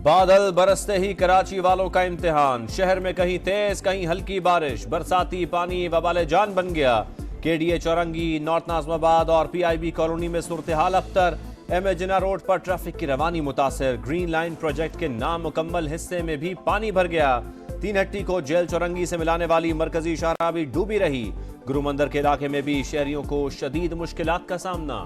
बादल बरसते ही कराची वालों का इम्तिहान। शहर में कहीं तेज कहीं हल्की बारिश, बरसाती पानी वबाले जान बन गया। केडीए चौरंगी, नॉर्थ नाज़िमाबाद और पीआईबी कॉलोनी में सूरत हाल अबतर। एमए जिन्ना रोड पर ट्रैफिक की रवानी मुतासर। ग्रीन लाइन प्रोजेक्ट के नामुकम्मल हिस्से में भी पानी भर गया। तीन हट्टी को जेल चौरंगी से मिलाने वाली मरकजी शाहराह भी डूबी रही। गुरु मंदिर के इलाके में भी शहरियों को शदीद मुश्किलात का सामना।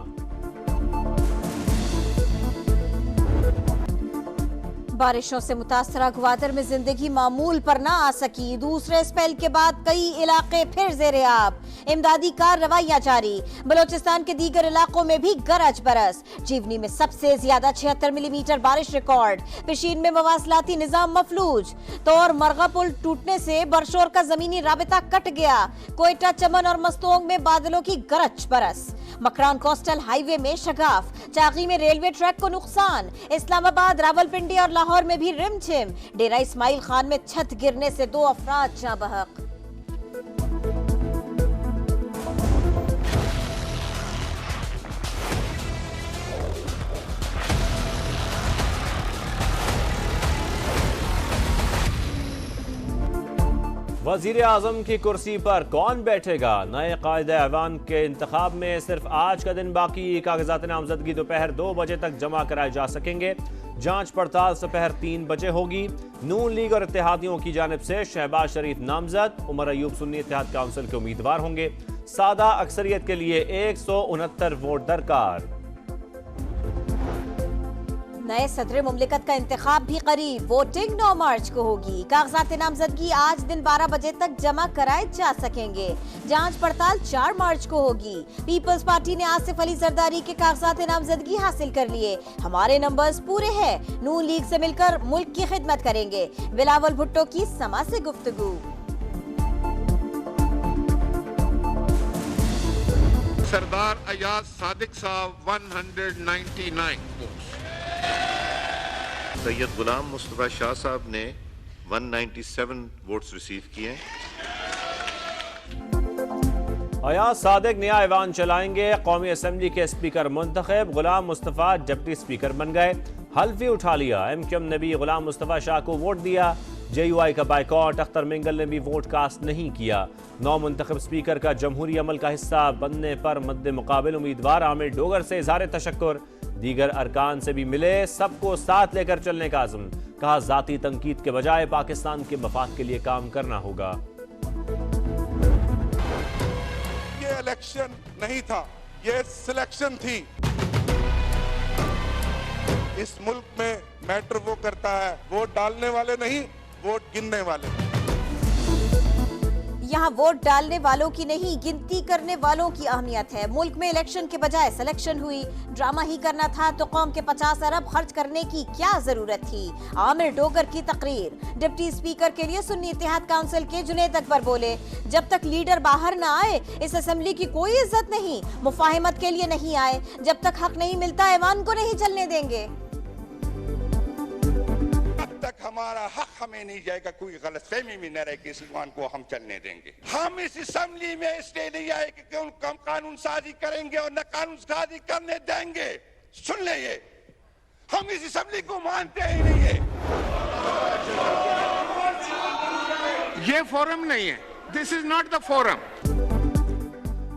बारिशों से मुतासरा ग्वादर में जिंदगी मामूल पर ना आ सकी। दूसरे स्पेल के बाद कई इलाके फिर ज़ेरे आब। इमदादी कार्रवाइयां जारी। बलोचिस्तान के दीगर इलाकों में भी गरज बरस। जीवनी में सबसे ज्यादा 76 मिलीमीटर बारिश रिकॉर्ड। पिशीन में मवासलाती निजाम मफलूज। तौर मरगा पुल टूटने से बरशोर का जमीनी राबिता कट गया। कोयटा, चमन और मस्तोंग में बादलों की गरज बरस। मकरान कोस्टल हाईवे में शगाफ। चाकी में रेलवे ट्रैक को नुकसान। इस्लामाबाद, रावलपिंडी और लाहौर में भी रिमझिम। डेरा इस्माइल खान में छत गिरने से 2 अफराद जाँ बहक। वजीर आजम की कुर्सी पर कौन बैठेगा? नए कायदे ऐवान के इंतखाब में सिर्फ आज का दिन बाकी। कागजात नामजदगी दोपहर 2 बजे तक जमा कराए जा सकेंगे। जांच पड़ताल दोपहर 3 बजे होगी। नून लीग और इत्तेहादियों की जानिब से शहबाज शरीफ नामजद, उमर अयूब सुन्नी इत्तेहाद काउंसिल के उम्मीदवार होंगे। सादा अक्सरियत के लिए 169 वोट दरकार। नए सदर मुमलिकत का इंतखाब भी करीब। वोटिंग 9 मार्च को होगी। कागजात नामजदगी आज दिन 12 बजे तक जमा कराए जा सकेंगे। जांच पड़ताल 4 मार्च को होगी। पीपल्स पार्टी ने आसिफ अली जरदारी के कागजात नामजदगी हासिल कर लिए। हमारे नंबर्स पूरे हैं। नून लीग से मिलकर मुल्क की खिदमत करेंगे। बिलावल भुट्टो की समा से गुफ्तगू। सरदार अयाज सादिक साहब 199 वोट्स। सैयद गुलाम मुस्तफा शाह साहब ने 197 वोट्स रिसीव किए। अयाज सादिक नया ऐवान चलाएंगे। कौमी असम्बली के स्पीकर मुंतखब। गुलाम मुस्तफा डिप्टी स्पीकर बन गए। हल्फ भी उठा लिया। एमक्यूएम ने भी गुलाम मुस्तफा शाह को वोट दिया। जेयूआई का बाइकॉट। अख्तर मिंगल ने भी वोट कास्ट नहीं किया। नौ मुंतखब स्पीकर का जमहूरी अमल का हिस्सा बनने पर मद्दे मुकाबिल उम्मीदवार आमिर डोगर से इजहार तशक्कुर। दीगर अरकान से भी मिले। सबको साथ लेकर चलने का आज़म। कहा जाती तंकीद के बजाय पाकिस्तान के मफाद के लिए काम करना होगा। ये इलेक्शन नहीं था, ये सिलेक्शन थी। इस मुल्क में मैटर वो करता है, वोट डालने वाले नहीं, वोट गिनने वाले। यहाँ वोट डालने वालों की नहीं, गिनती करने वालों की अहमियत है। मुल्क में इलेक्शन के बजाय सिलेक्शन हुई। ड्रामा ही करना था तो कौम के 50 अरब खर्च करने की क्या जरूरत थी? आमिर डोगर की तकरीर। डिप्टी स्पीकर के लिए सुन्नी इत्तेहाद काउंसिल के जुनैद अकबर बोले, जब तक लीडर बाहर न आए इस असेंबली की कोई इज्जत नहीं। मुफाहिमत के लिए नहीं आए, जब तक हक नहीं मिलता ऐवान को नहीं चलने देंगे। तक हमारा हक हमें नहीं जाएगा, कोई गलतफहमी में न रहे कि इस ईमान को हम चलने देंगे। हम इस असेंबली में इसलिए नहीं आए कि हम कानून साजी करेंगे और न कानून साजी करने देंगे। सुन ले, हम इस असेंबली को मानते ही नहीं है। ये फोरम नहीं है, this is not the forum.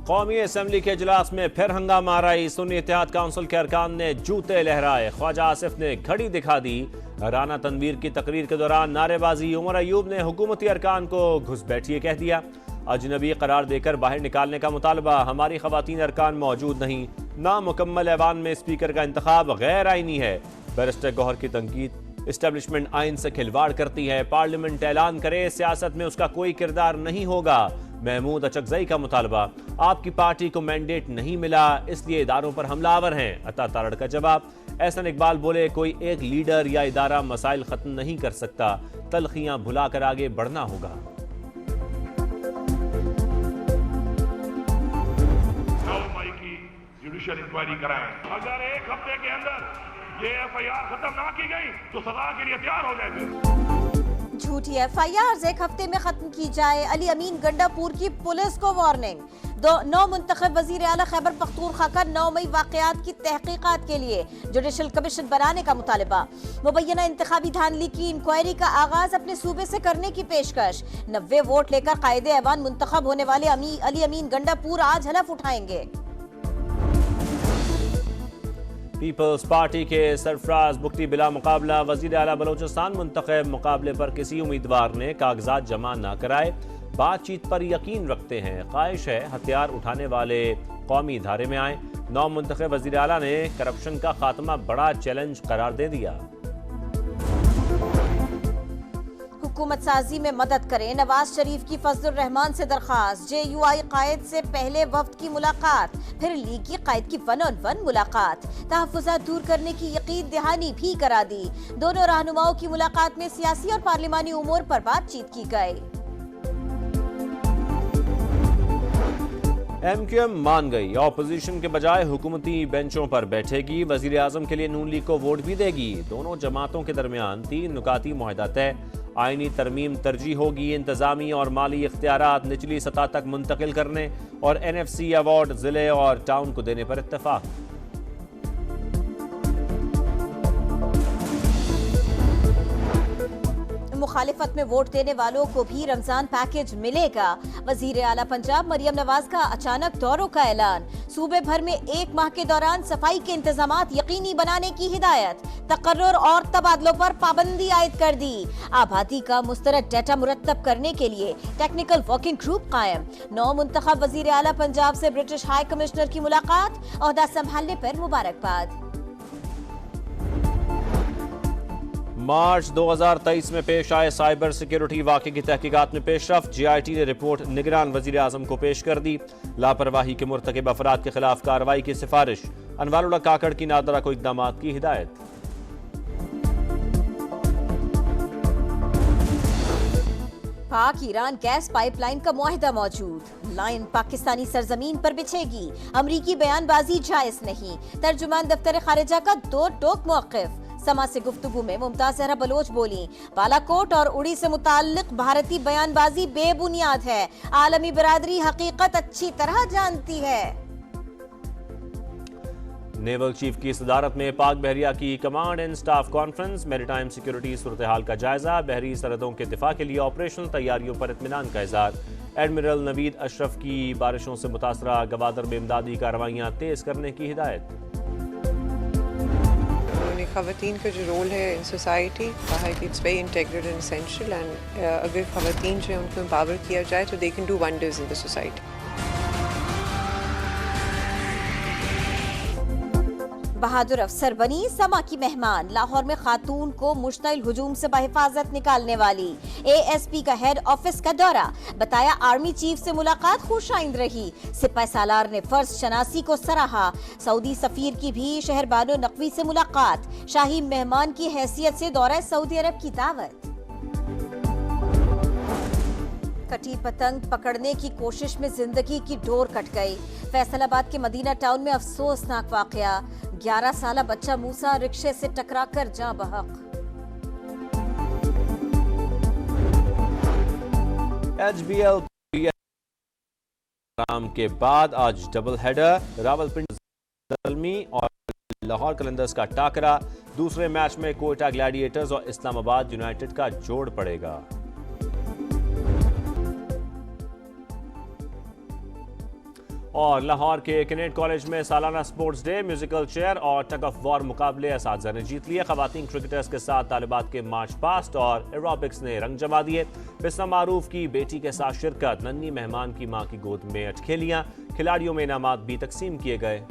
कौमी असम्बली के इजलास में फिर हंगामा आई। सुन्नी इत्तेहाद काउंसिल के अरकान ने जूते लहराए। ख्वाजा आसिफ ने घड़ी दिखा दी। राना तनवीर की तकरीर के दौरान नारेबाजी। उमर अयूब ने हुकूमती अरकान को घुसपैठिए कह दिया। अजनबी करार देकर बाहर निकालने का मुतालबा। हमारी खवातीन अरकान मौजूद नहीं। नामुकम्मल ऐवान में स्पीकर का इंतखाब गैर आईनी है। बैरिस्टर गौहर की तनकीद। इस्टेब्लिशमेंट आइन से खिलवाड़ करती है। पार्लियामेंट ऐलान करे, सियासत में उसका कोई किरदार नहीं होगा। महमूद अचकजई का मुतालबा। आपकी पार्टी को मैंडेट नहीं मिला, इसलिए इदारों पर हमलावर हैं। अता तारड़ का जवाब। एहसन इकबाल बोले, कोई एक लीडर या इदारा मसाइल खत्म नहीं कर सकता। तलखियां भुलाकर आगे बढ़ना होगा। जुडिशियल इंक्वायरी कराएं। अगर 1 हफ्ते के अंदर ये एफआईआर खत्म ना की गई तो सजा के लिए तैयार हो जाएंगे। झूठी एफआईआर 1 हफ्ते में खत्म की जाए। अली अमीन गंडापुर की पुलिस को वार्निंग। नौ मुंतखब वजीर आला खैबर पख्तूनख्वा का 9 मई वाकयात की तहकीकात के लिए जुडिशल कमीशन बनाने का मुतालबा। मुबैना इंतखाबी धांधली की इंक्वायरी का आगाज अपने सूबे से करने की पेशकश। 90 वोट लेकर कायदे ऐवान मुंतखब होने वाले अली अमीन गंडापुर आज हलफ उठाएंगे। पीपल्स पार्टी के सरफराज बुख्ती बिला मुकाबला वजीर आला बलोचिस्तान मुंतखब। मुकाबले पर किसी उम्मीदवार ने कागजात जमा न कराए, बातचीत पर यकीन रखते हैं। ख्वाहिश है हथियार उठाने वाले कौमी धारे में आए। 9 मुंतखब वजीर आला ने करप्शन का खात्मा बड़ा चैलेंज करार दे दिया। हुकूमत साजी में मदद करें, नवाज शरीफ की फजलुर रहमान से दरखास्त। JUI कायद से पहले वफ्द की मुलाकात, फिर लीग की कायद की 1-on-1 मुलाकात। तहफ़्फ़ुज़ात दूर करने की यकीन दहानी भी करा दी। दोनों रहनुमाओं की मुलाकात में सियासी और पार्लिमानी उमूर पर बातचीत की गई। MQM मान गई, ऑपोजिशन के बजाय हुकूमती बेंचों पर बैठेगी। वजीर आजम के लिए नून लीग को वोट भी देगी। दोनों जमातों के दरमियान 3 नुकाती मुआहदा तय। आईनी तरमीम तरजीह होगी। इंतजामी और माली इख्तियारात निचली सतह तक मुंतकिल करने और NFC अवार्ड जिले और टाउन को देने पर इत्तेफाक। मुखालिफत में वोट देने वालों को भी रमजान पैकेज मिलेगा। वजीर आला पंजाब मरियम नवाज का अचानक दौरों का ऐलान। सूबे भर में 1 माह के दौरान सफाई के इंतजामात यकीनी बनाने की हिदायत। तकर्रुर और तबादलों पर पाबंदी आयद कर दी। आबादी का मुस्तरद डाटा मुरत्तब करने के लिए टेक्निकल वर्किंग ग्रुप कायम। 9 मुंतखब वजीर आला पंजाब से ब्रिटिश हाई कमिश्नर की मुलाकात, ओहदा संभालने पर मुबारकबाद। मार्च 2023 में पेश आए साइबर सिक्योरिटी वाक़े की तहकीकात में पेशरफ। GIT ने रिपोर्ट निगरान वजीर आजम को पेश कर दी। लापरवाही के मुर्तकिब अफराद के खिलाफ कार्रवाई की सिफारिश। अनवारुल्लाह काकड़ की नादरा को इक़दामात की हिदायत। पाक ईरान गैस पाइपलाइन का मुआहिदा मौजूद। लाइन पाकिस्तानी सरजमीन पर बिछेगी। अमरीकी बयानबाजी जायज नहीं। तर्जुमान दफ्तर खारिजा का 2 टोक मौक़िफ। समा से गुफ्तगू में मुमताज जहरा बलोच बोली, बालाकोट और उड़ी से मुताल्लिक भारतीय बयानबाजी बेबुनियाद है। आलमी बिरादरी हकीकत अच्छी तरह जानती है। नेवल चीफ की सदारत में पाक बहरिया की command and staff conference. Maritime security सूरत हाल का जायजा। बहरी सरहदों के दिफा के लिए ऑपरेशनल तैयारियों पर इत्मीनान का इज़हार। एडमिरल नवीद अशरफ की बारिशों से मुतासरा गवादर में इमदादी कार्रवाइयाँ तेज करने की हिदायत। ख़वातीन का जो रोल है इन सोसाइटी कहा कि it's very integrated and essential and अगर ख़वातीन जो है उनको एम्पावर किया जाए तो they can do wonders in the society. बहादुर अफसर बनी समा की मेहमान। लाहौर में खातून को मुश्तइल हुजूम से बहिफाजत निकालने वाली। ASP का हेड ऑफिस का दौरा। बताया आर्मी चीफ से मुलाकात खुशाइंद रही। सिपाही सालार ने फर्ज शनासी को सराहा। सऊदी सफीर की भी शहर बानो नकवी से मुलाकात। शाही मेहमान की हैसियत से दौरा सऊदी अरब की दावत। कटी पतंग पकड़ने की कोशिश में जिंदगी की डोर कट गई। फैसलाबाद के मदीना टाउन में अफसोसनाक वाकया। 11 साला बच्चा मूसा रिक्शे से टकराकर जाँ बहक। HBL के बाद आज डबल हेडर। रावलपिंडी ज़ल्मी और लाहौर कलंदर्स का टाकरा। दूसरे मैच में कोयटा ग्लैडिएटर्स और इस्लामाबाद यूनाइटेड का जोड़ पड़ेगा। और लाहौर के कैनेट कॉलेज में सालाना स्पोर्ट्स डे, म्यूजिकल चेयर और टग ऑफ वॉर मुकाबले असातिज़ा ने जीत लिए। खवातीन क्रिकेटर्स के साथ तालिबात के मार्च पास्ट और एरोबिक्स ने रंग जमा दिए। बिस्मा मारूफ की बेटी के साथ शिरकत। नन्ही मेहमान की मां की गोद में अटखेलियां। खिलाड़ियों में इनामात भी तकसीम किए गए।